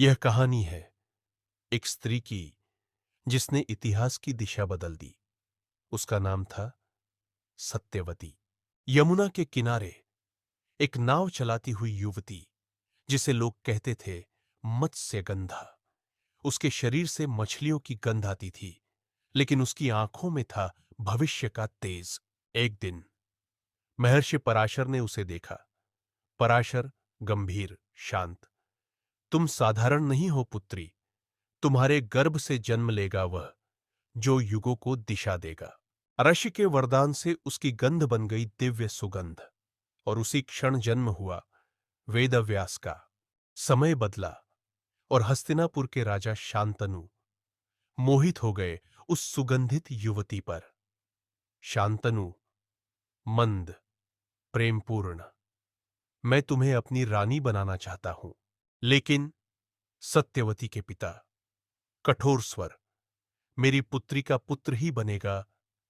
यह कहानी है एक स्त्री की जिसने इतिहास की दिशा बदल दी। उसका नाम था सत्यवती। यमुना के किनारे एक नाव चलाती हुई युवती जिसे लोग कहते थे मत्स्यगंधा। उसके शरीर से मछलियों की गंध आती थी, लेकिन उसकी आंखों में था भविष्य का तेज। एक दिन महर्षि पराशर ने उसे देखा। पराशर गंभीर, शांत। तुम साधारण नहीं हो पुत्री, तुम्हारे गर्भ से जन्म लेगा वह जो युगों को दिशा देगा। ऋषि के वरदान से उसकी गंध बन गई दिव्य सुगंध, और उसी क्षण जन्म हुआ वेदव्यास का। समय बदला और हस्तिनापुर के राजा शांतनु मोहित हो गए उस सुगंधित युवती पर। शांतनु मंद, प्रेमपूर्ण, मैं तुम्हें अपनी रानी बनाना चाहता हूं। लेकिन सत्यवती के पिता कठोर स्वर, मेरी पुत्री का पुत्र ही बनेगा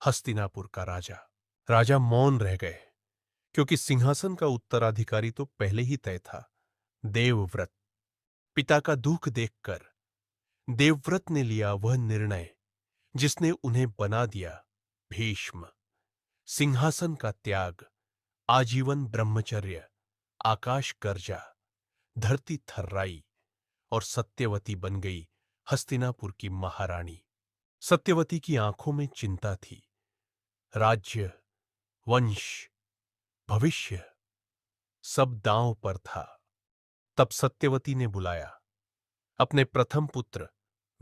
हस्तिनापुर का राजा। राजा मौन रह गए, क्योंकि सिंहासन का उत्तराधिकारी तो पहले ही तय था, देवव्रत। पिता का दुख देखकर देवव्रत ने लिया वह निर्णय जिसने उन्हें बना दिया भीष्म। सिंहासन का त्याग, आजीवन ब्रह्मचर्य। आकाश गरजा, धरती थर्राई, और सत्यवती बन गई हस्तिनापुर की महारानी। सत्यवती की आंखों में चिंता थी। राज्य, वंश, भविष्य, सब दांव पर था। तब सत्यवती ने बुलाया अपने प्रथम पुत्र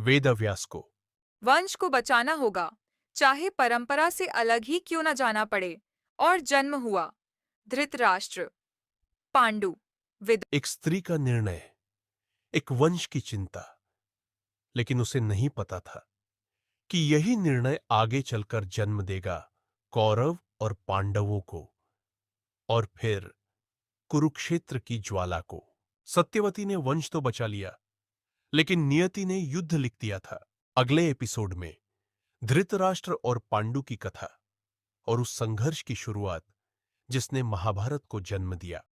वेदव्यास को। वंश को बचाना होगा, चाहे परंपरा से अलग ही क्यों न जाना पड़े। और जन्म हुआ धृतराष्ट्र, पांडु, विद एक स्त्री का निर्णय, एक वंश की चिंता। लेकिन उसे नहीं पता था कि यही निर्णय आगे चलकर जन्म देगा कौरव और पांडवों को, और फिर कुरुक्षेत्र की ज्वाला को। सत्यवती ने वंश तो बचा लिया, लेकिन नियति ने युद्ध लिख दिया था। अगले एपिसोड में धृतराष्ट्र और पांडु की कथा, और उस संघर्ष की शुरुआत जिसने महाभारत को जन्म दिया।